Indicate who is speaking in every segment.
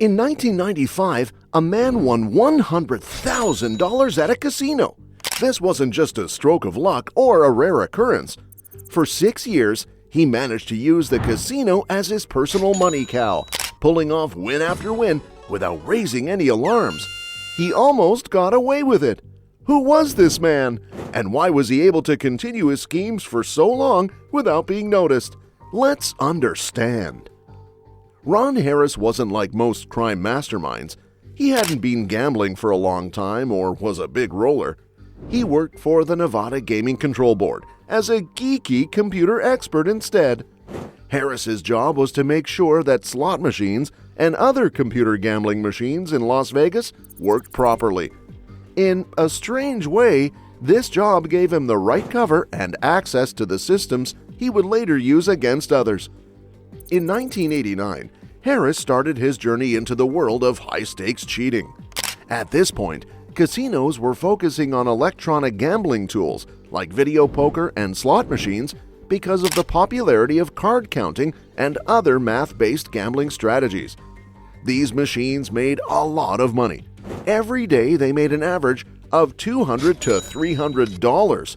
Speaker 1: In 1995, a man won $100,000 at a casino. This wasn't just a stroke of luck or a rare occurrence. For 6 years, he managed to use the casino as his personal money cow, pulling off win after win without raising any alarms. He almost got away with it. Who was this man? And why was he able to continue his schemes for so long without being noticed? Let's understand. Ron Harris wasn't like most crime masterminds. He hadn't been gambling for a long time or was a big roller. He worked for the Nevada Gaming Control Board as a geeky computer expert instead. Harris's job was to make sure that slot machines and other computer gambling machines in Las Vegas worked properly. In a strange way, this job gave him the right cover and access to the systems he would later use against others. In 1989, Harris started his journey into the world of high-stakes cheating. At this point, casinos were focusing on electronic gambling tools like video poker and slot machines because of the popularity of card counting and other math-based gambling strategies. These machines made a lot of money. Every day they made an average of $200 to $300.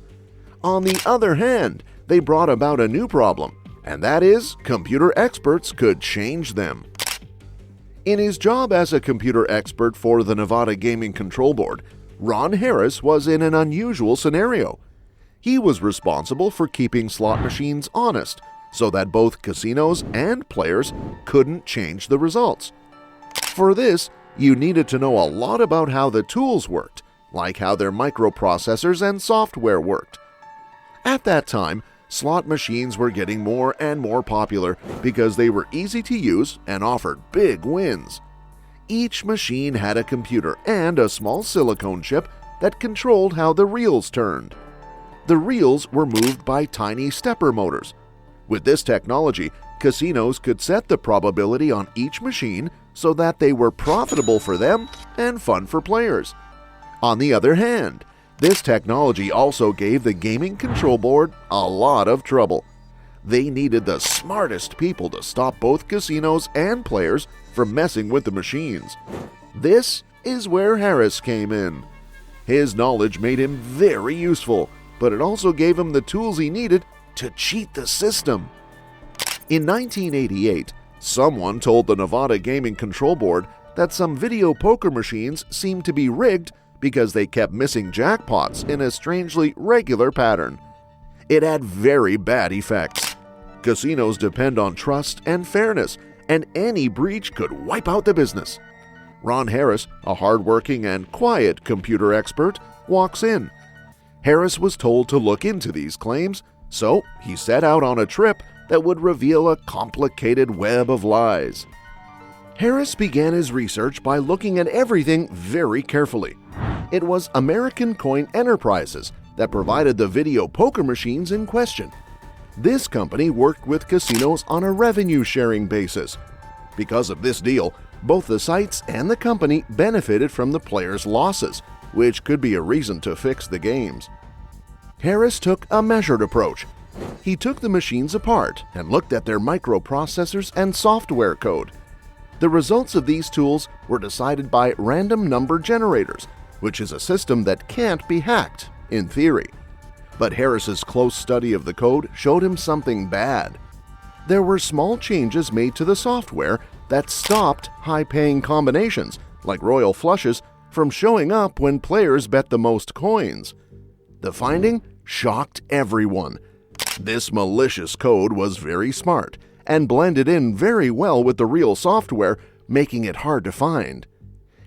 Speaker 1: On the other hand, they brought about a new problem, and that is computer experts could change them. In his job as a computer expert for the Nevada Gaming Control Board, Ron Harris was in an unusual scenario. He was responsible for keeping slot machines honest so that both casinos and players couldn't change the results. For this, you needed to know a lot about how the tools worked, like how their microprocessors and software worked. At that time, slot machines were getting more and more popular because they were easy to use and offered big wins. Each machine had a computer and a small silicone chip that controlled how the reels turned. The reels were moved by tiny stepper motors. With this technology, casinos could set the probability on each machine so that they were profitable for them and fun for players. On the other hand, this technology also gave the Gaming Control Board a lot of trouble. They needed the smartest people to stop both casinos and players from messing with the machines. This is where Harris came in. His knowledge made him very useful, but it also gave him the tools he needed to cheat the system. In 1988, someone told the Nevada Gaming Control Board that some video poker machines seemed to be rigged because they kept missing jackpots in a strangely regular pattern. It had very bad effects. Casinos depend on trust and fairness, and any breach could wipe out the business. Ron Harris, a hardworking and quiet computer expert, walks in. Harris was told to look into these claims, so he set out on a trip that would reveal a complicated web of lies. Harris began his research by looking at everything very carefully. It was American Coin Enterprises that provided the video poker machines in question. This company worked with casinos on a revenue-sharing basis. Because of this deal, both the sites and the company benefited from the players' losses, which could be a reason to fix the games. Harris took a measured approach. He took the machines apart and looked at their microprocessors and software code. The results of these tools were decided by random number generators, which is a system that can't be hacked, in theory. But Harris's close study of the code showed him something bad. There were small changes made to the software that stopped high-paying combinations, like royal flushes, from showing up when players bet the most coins. The finding shocked everyone. This malicious code was very smart and blended in very well with the real software, making it hard to find.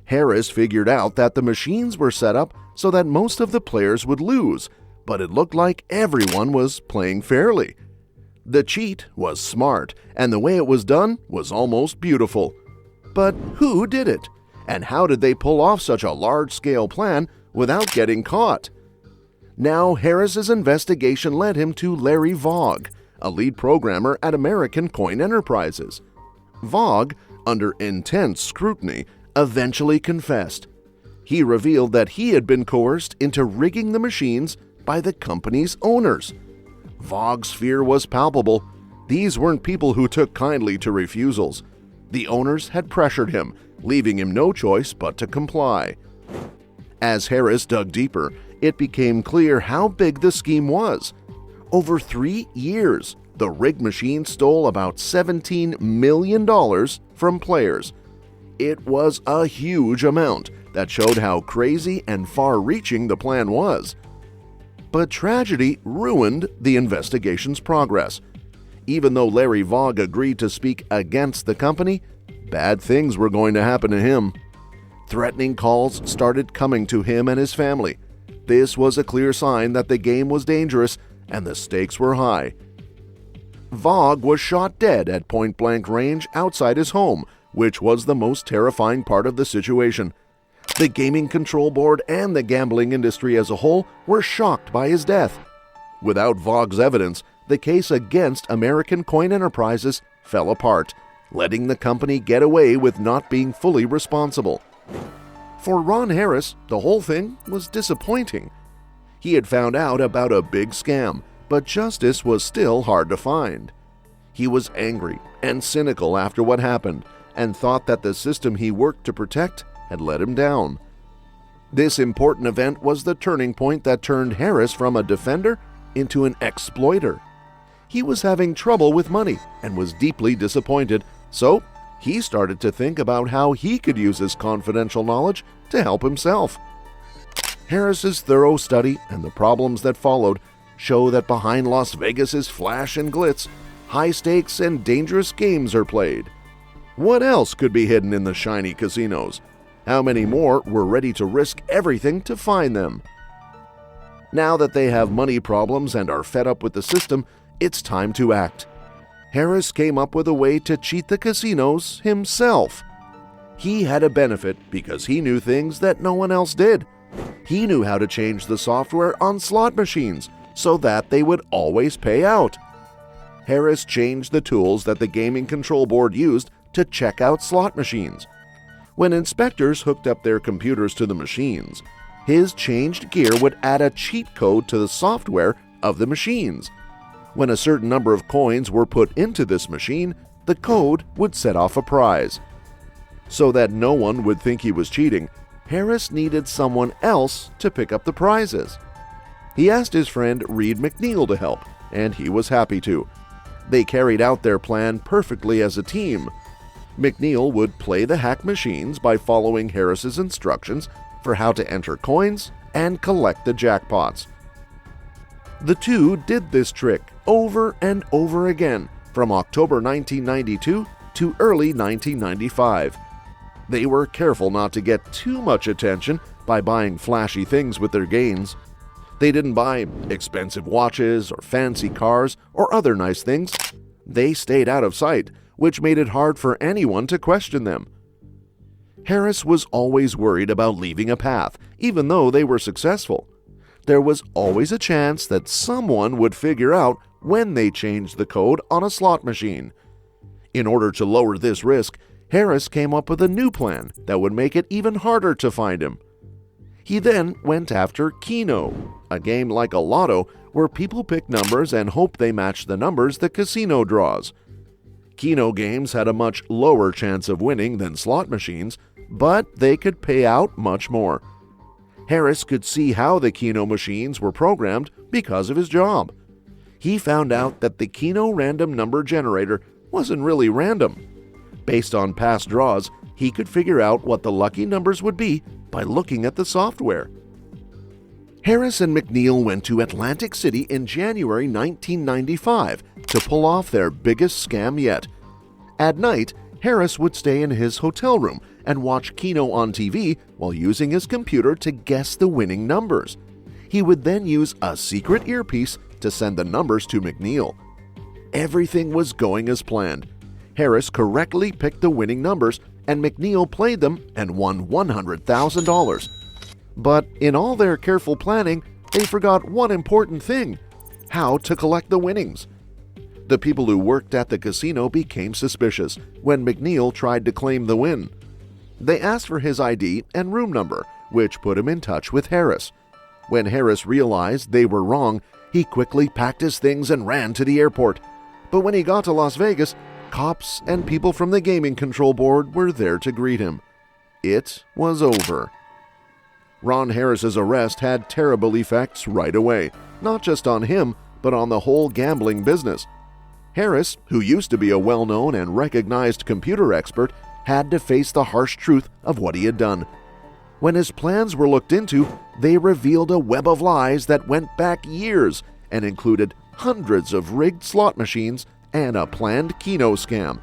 Speaker 1: Harris figured out that the machines were set up so that most of the players would lose, but it looked like everyone was playing fairly. The cheat was smart, and the way it was done was almost beautiful. But who did it? And how did they pull off such a large-scale plan without getting caught? Now, Harris's investigation led him to Larry Vogg, a lead programmer at American Coin Enterprises. Vogg, under intense scrutiny, eventually confessed. He revealed that he had been coerced into rigging the machines by the company's owners. Vogg's fear was palpable. These weren't people who took kindly to refusals. The owners had pressured him, leaving him no choice but to comply. As Harris dug deeper, it became clear how big the scheme was. Over 3 years, the rigged machine stole about $17 million from players. It was a huge amount that showed how crazy and far-reaching the plan was. But tragedy ruined the investigation's progress. Even though Larry Vogg agreed to speak against the company, bad things were going to happen to him. Threatening calls started coming to him and his family. This was a clear sign that the game was dangerous and the stakes were high. Vogg was shot dead at point-blank range outside his home, which was the most terrifying part of the situation. The gaming control board and the gambling industry as a whole were shocked by his death. Without Vogg's evidence, the case against American Coin Enterprises fell apart, letting the company get away with not being fully responsible. For Ron Harris, the whole thing was disappointing. He had found out about a big scam, but justice was still hard to find. He was angry and cynical after what happened and thought that the system he worked to protect had let him down. This important event was the turning point that turned Harris from a defender into an exploiter. He was having trouble with money and was deeply disappointed, so he started to think about how he could use his confidential knowledge to help himself. Harris's thorough study and the problems that followed show that behind Las Vegas's flash and glitz, high-stakes and dangerous games are played. What else could be hidden in the shiny casinos? How many more were ready to risk everything to find them? Now that they have money problems and are fed up with the system, it's time to act. Harris came up with a way to cheat the casinos himself. He had a benefit because he knew things that no one else did. He knew how to change the software on slot machines so that they would always pay out. Harris changed the tools that the gaming control board used to check out slot machines. When inspectors hooked up their computers to the machines, his changed gear would add a cheat code to the software of the machines. When a certain number of coins were put into this machine, the code would set off a prize. So that no one would think he was cheating, Harris needed someone else to pick up the prizes. He asked his friend Reed McNeil to help, and he was happy to. They carried out their plan perfectly as a team. McNeil would play the hack machines by following Harris's instructions for how to enter coins and collect the jackpots. The two did this trick over and over again from October 1992 to early 1995. They were careful not to get too much attention by buying flashy things with their gains. They didn't buy expensive watches or fancy cars or other nice things. They stayed out of sight, which made it hard for anyone to question them. Harris was always worried about leaving a path, even though they were successful. There was always a chance that someone would figure out when they changed the code on a slot machine. In order to lower this risk, Harris came up with a new plan that would make it even harder to find him. He then went after Keno, a game like a lotto where people pick numbers and hope they match the numbers the casino draws. Keno games had a much lower chance of winning than slot machines, but they could pay out much more. Harris could see how the Keno machines were programmed because of his job. He found out that the Keno random number generator wasn't really random. Based on past draws, he could figure out what the lucky numbers would be by looking at the software. Harris and McNeil went to Atlantic City in January 1995 to pull off their biggest scam yet. At night, Harris would stay in his hotel room and watch Keno on TV while using his computer to guess the winning numbers. He would then use a secret earpiece to send the numbers to McNeil. Everything was going as planned. Harris correctly picked the winning numbers, and McNeil played them and won $100,000. But in all their careful planning, they forgot one important thing: how to collect the winnings. The people who worked at the casino became suspicious when McNeil tried to claim the win. They asked for his ID and room number, which put him in touch with Harris. When Harris realized they were wrong, he quickly packed his things and ran to the airport. But when he got to Las Vegas, Cops and people from the gaming control board were there to greet him. It was over. Ron Harris's arrest had terrible effects right away, not just on him, but on the whole gambling business. Harris, who used to be a well-known and recognized computer expert, had to face the harsh truth of what he had done. When his plans were looked into, they revealed a web of lies that went back years and included hundreds of rigged slot machines and a planned Keno scam.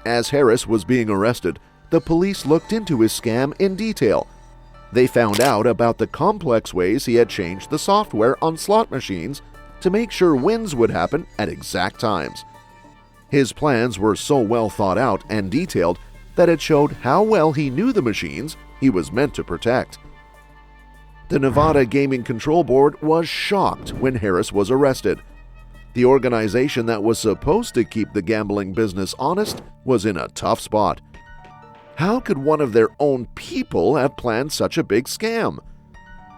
Speaker 1: As Harris was being arrested, the police looked into his scam in detail. They found out about the complex ways he had changed the software on slot machines to make sure wins would happen at exact times. His plans were so well thought out and detailed that it showed how well he knew the machines he was meant to protect. The Nevada Gaming Control Board was shocked when Harris was arrested. The organization that was supposed to keep the gambling business honest was in a tough spot. How could one of their own people have planned such a big scam?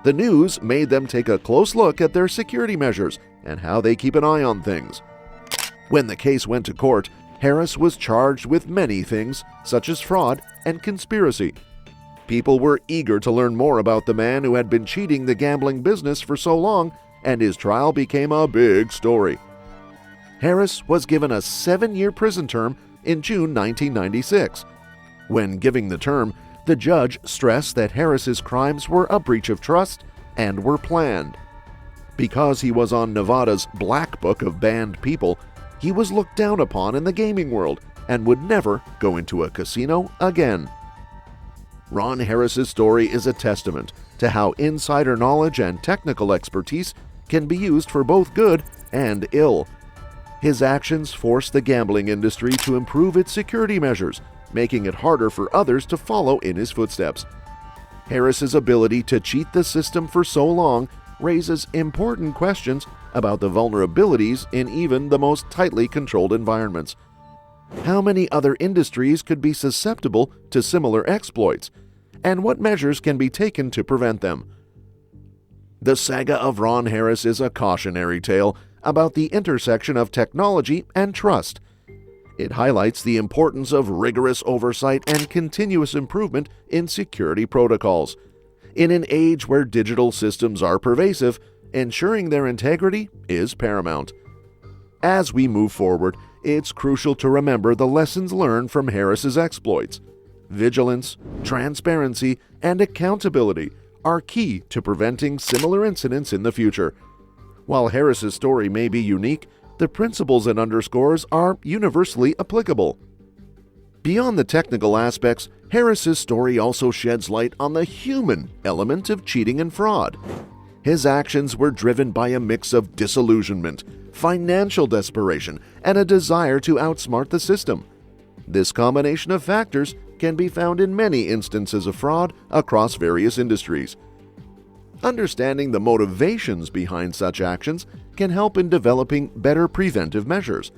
Speaker 1: The news made them take a close look at their security measures and how they keep an eye on things. When the case went to court, Harris was charged with many things, such as fraud and conspiracy. People were eager to learn more about the man who had been cheating the gambling business for so long, and his trial became a big story. Harris was given a 7-year prison term in June 1996. When giving the term, the judge stressed that Harris's crimes were a breach of trust and were planned. Because he was on Nevada's Black Book of Banned People, he was looked down upon in the gaming world and would never go into a casino again. Ron Harris's story is a testament to how insider knowledge and technical expertise can be used for both good and ill. His actions forced the gambling industry to improve its security measures, making it harder for others to follow in his footsteps. Harris's ability to cheat the system for so long raises important questions about the vulnerabilities in even the most tightly controlled environments. How many other industries could be susceptible to similar exploits, and what measures can be taken to prevent them? The saga of Ron Harris is a cautionary tale about the intersection of technology and trust. It highlights the importance of rigorous oversight and continuous improvement in security protocols. In an age where digital systems are pervasive, ensuring their integrity is paramount. As we move forward, it's crucial to remember the lessons learned from Harris's exploits. Vigilance, transparency, and accountability are key to preventing similar incidents in the future. While Harris's story may be unique, the principles it underscores are universally applicable. Beyond the technical aspects, Harris's story also sheds light on the human element of cheating and fraud. His actions were driven by a mix of disillusionment, financial desperation, and a desire to outsmart the system. This combination of factors can be found in many instances of fraud across various industries. Understanding the motivations behind such actions can help in developing better preventive measures.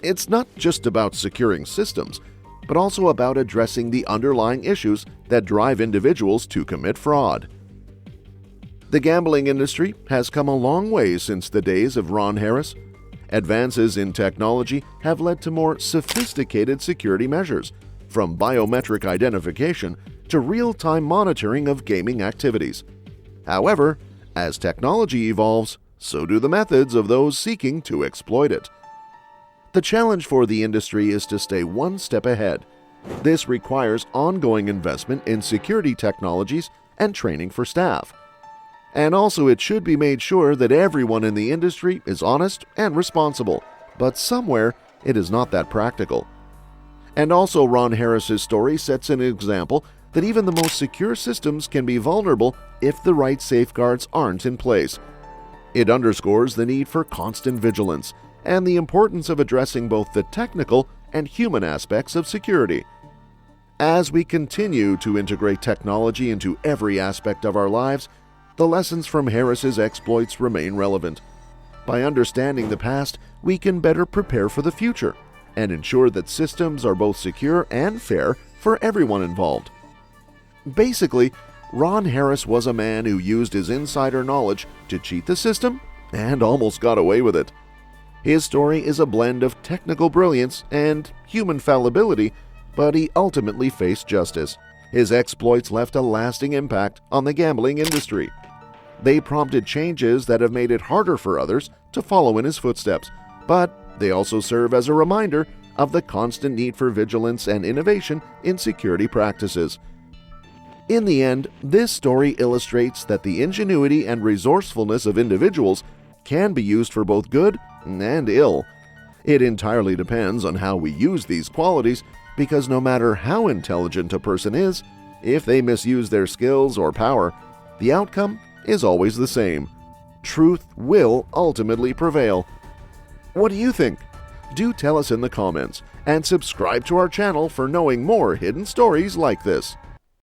Speaker 1: It's not just about securing systems, but also about addressing the underlying issues that drive individuals to commit fraud. The gambling industry has come a long way since the days of Ron Harris. Advances in technology have led to more sophisticated security measures, from biometric identification to real-time monitoring of gaming activities. However, as technology evolves, so do the methods of those seeking to exploit it. The challenge for the industry is to stay one step ahead. This requires ongoing investment in security technologies and training for staff. And also, it should be made sure that everyone in the industry is honest and responsible, but somewhere it is not that practical. And also, Ron Harris's story sets an example that even the most secure systems can be vulnerable if the right safeguards aren't in place. It underscores the need for constant vigilance and the importance of addressing both the technical and human aspects of security. As we continue to integrate technology into every aspect of our lives, the lessons from Harris's exploits remain relevant. By understanding the past, we can better prepare for the future and ensure that systems are both secure and fair for everyone involved. Basically, Ron Harris was a man who used his insider knowledge to cheat the system and almost got away with it. His story is a blend of technical brilliance and human fallibility, but he ultimately faced justice. His exploits left a lasting impact on the gambling industry. They prompted changes that have made it harder for others to follow in his footsteps, but they also serve as a reminder of the constant need for vigilance and innovation in security practices. In the end, this story illustrates that the ingenuity and resourcefulness of individuals can be used for both good and ill. It entirely depends on how we use these qualities, because no matter how intelligent a person is, if they misuse their skills or power, the outcome is always the same. Truth will ultimately prevail. What do you think? Do tell us in the comments, and subscribe to our channel for knowing more hidden stories like this.